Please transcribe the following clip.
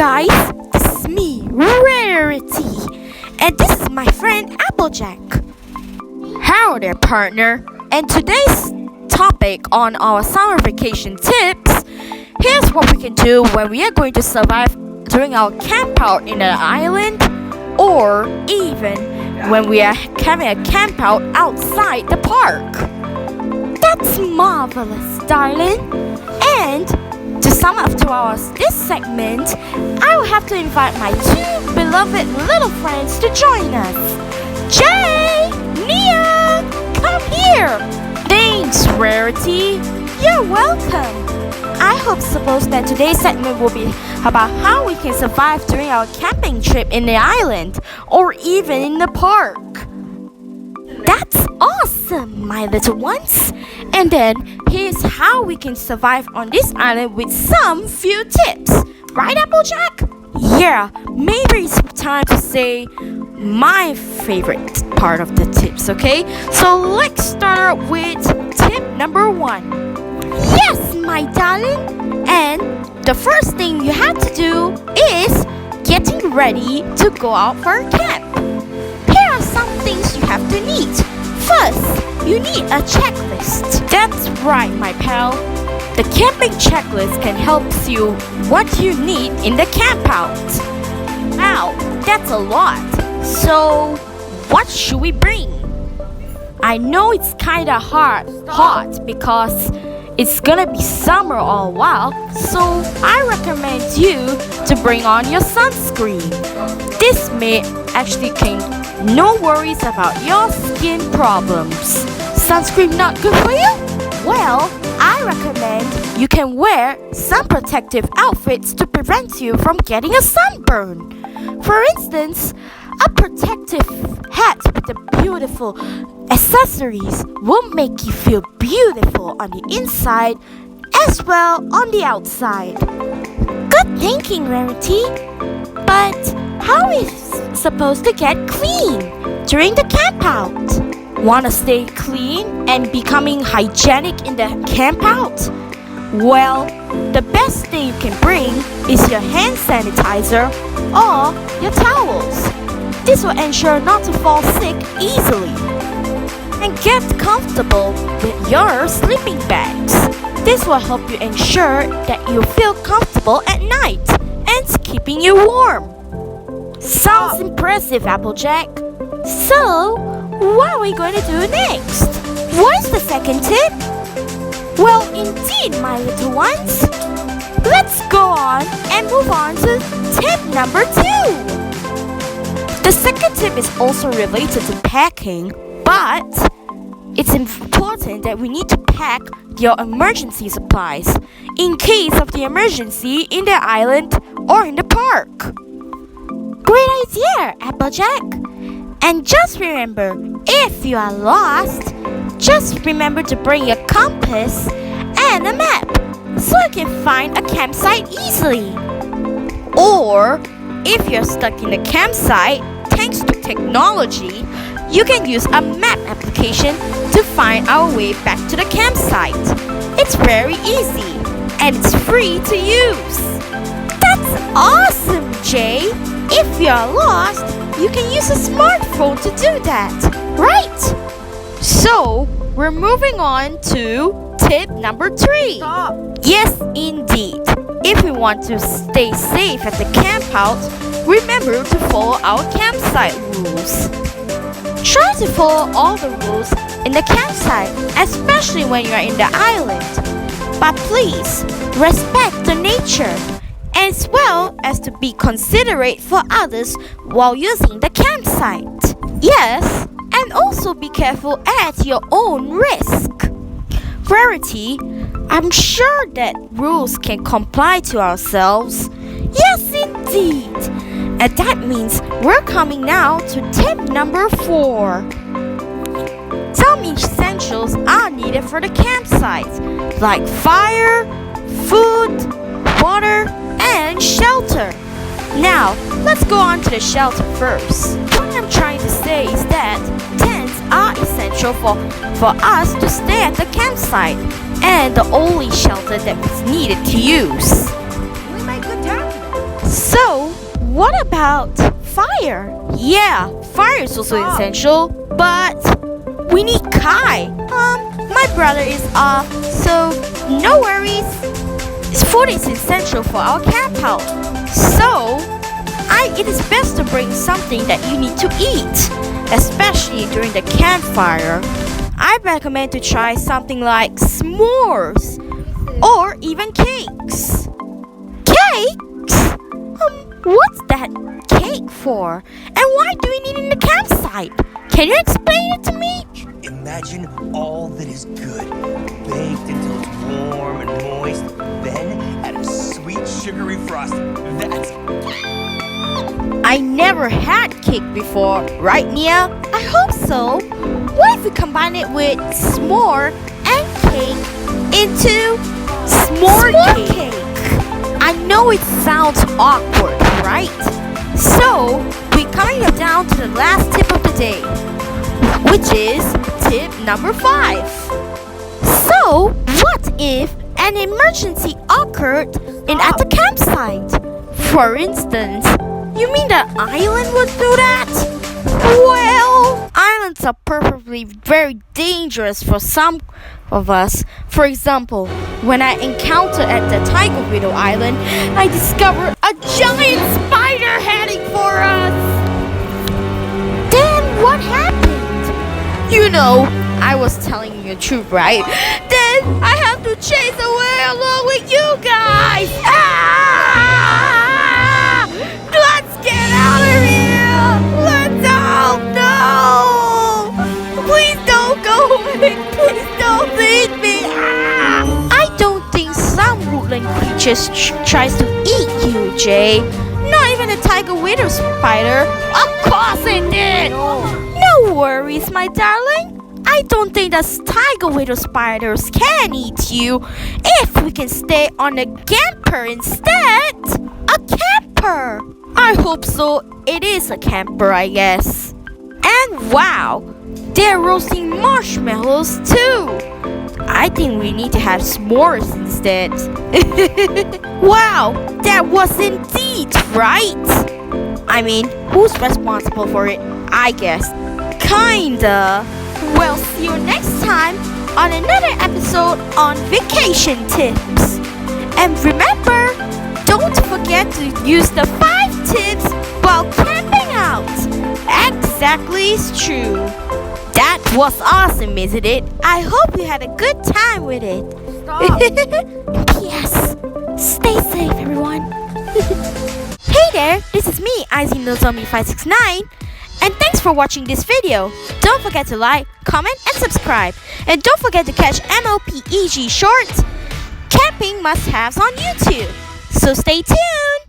guys, this is me, Rarity, and this is my friend Applejack. How there, partner? And today's topic on our summer vacation tips, here's what we can do when we are going to survive during our campout in an island, or even when we are having a campout outside the park. That's marvelous, darling. And to sum up this segment, I will have to invite my two beloved little friends to join us. Jay, Nia, come here. Thanks, Rarity. You're welcome. I suppose that today's segment will be about how we can survive during our camping trip in the island or even in the park. That's awesome, my little ones. And then here's how we can survive on this island with some few tips. Right, Applejack? Yeah, maybe it's time to say my favorite part of the tips, okay? So let's start out with tip number 1. Yes, my darling. And the first thing you have to do is getting ready to go out for a camp. Here are some things you have to need. First, you need a checklist. That's right, my pal. The camping checklist can help you what you need in the campout. Now, that's a lot. So, what should we bring? I know it's kinda hot because it's gonna be summer all a while, so I recommend you to bring on your sunscreen. This may actually no worries about your skin problems. Sunscreen not good for you? Well, I recommend you can wear some protective outfits to prevent you from getting a sunburn. For instance, a protective hat with the beautiful accessories will make you feel beautiful on the inside as well on the outside. Good thinking, Rarity. But how are we supposed to get clean during the campout? Want to stay clean and becoming hygienic in the campout? Well, the best thing you can bring is your hand sanitizer or your towels. This will ensure not to fall sick easily. And get comfortable with your sleeping bags. This will help you ensure that you feel comfortable at night and keeping you warm. Sounds impressive, Applejack. So, what are we going to do next? What's the second tip? Well, indeed, my little ones. Let's go on and move on to tip number 2. The second tip is also related to packing, but it's important that we need to pack your emergency supplies in case of the emergency in the island or in the park. Great idea, Applejack. And just remember, if you are lost, just remember to bring your compass and a map so you can find a campsite easily. Or, if you're stuck in the campsite, thanks to technology, you can use a map application to find our way back to the campsite. It's very easy and it's free to use. That's awesome, Jay! If you're lost, you can use a smartphone to do that, right? So, we're moving on to tip number 3. Stop. Yes, indeed. If we want to stay safe at the campout, remember to follow our campsite rules. Try to follow all the rules in the campsite, especially when you are in the island. But please, respect the nature, as well as to be considerate for others while using the campsite. Yes, and also be careful at your own risk. Rarity, I'm sure that rules can comply to ourselves. Yes, indeed. And that means we're coming now to tip number 4. Some essentials are needed for the campsite, like fire, food, water, and shelter. Now, let's go on to the shelter first. What I'm trying to say is that tents are essential for us to stay at the campsite, and the only shelter that is needed to use. We make good time. So, what about fire? Yeah, fire is also essential, but we need Kai. My brother is off, so no worries. Food is essential for our campout. So, it is best to bring something that you need to eat, especially during the campfire. I recommend to try something like s'mores or even cakes. Cakes? What's that cake for? And why do we need it in the campsite? Can you explain it to me? Imagine all that is good, baked until it's warm and moist, then add a sweet sugary frosting. That's... I never had cake before, right Nia? I hope so. What if we combine it with s'more and cake into s'more cake? I know it sounds awkward, right? So, we're coming down to the last tip of the day, which is tip number 5. So, what if an emergency occurred at the campsite? For instance, you mean the island would do that? Well, islands are probably very dangerous for some of us. For example, when I encountered at the Tiger Widow Island, I discovered a giant spider heading for us. Then what happened? You know, I was telling you the truth, right? Then I have to chase away along with you guys. Let's get out of here. Let's out. No. Please don't go away. Please don't leave me. I don't think some woodland creatures tries to eat you, Jay. Not even a tiger widow spider. Of course it did. No worries, my darling. I don't think that tiger widow spiders can eat you if we can stay on a camper instead. A camper. I hope so. It is a camper, I guess. And wow, they're roasting marshmallows too. I think we need to have s'mores instead. Wow, that was indeed right. I mean, who's responsible for it? I guess. Kinda. Well, see you next time on another episode on vacation tips. And remember, don't forget to use the 5 tips while camping out. Exactly, it's true. That was awesome, isn't it? I hope you had a good time with it. P.S. Stay safe, everyone. Hey there, this is me, IZNoZombie569. And thanks for watching this video. Don't forget to like, comment, and subscribe. And don't forget to catch MOPEG shorts, camping must-haves on YouTube. So stay tuned.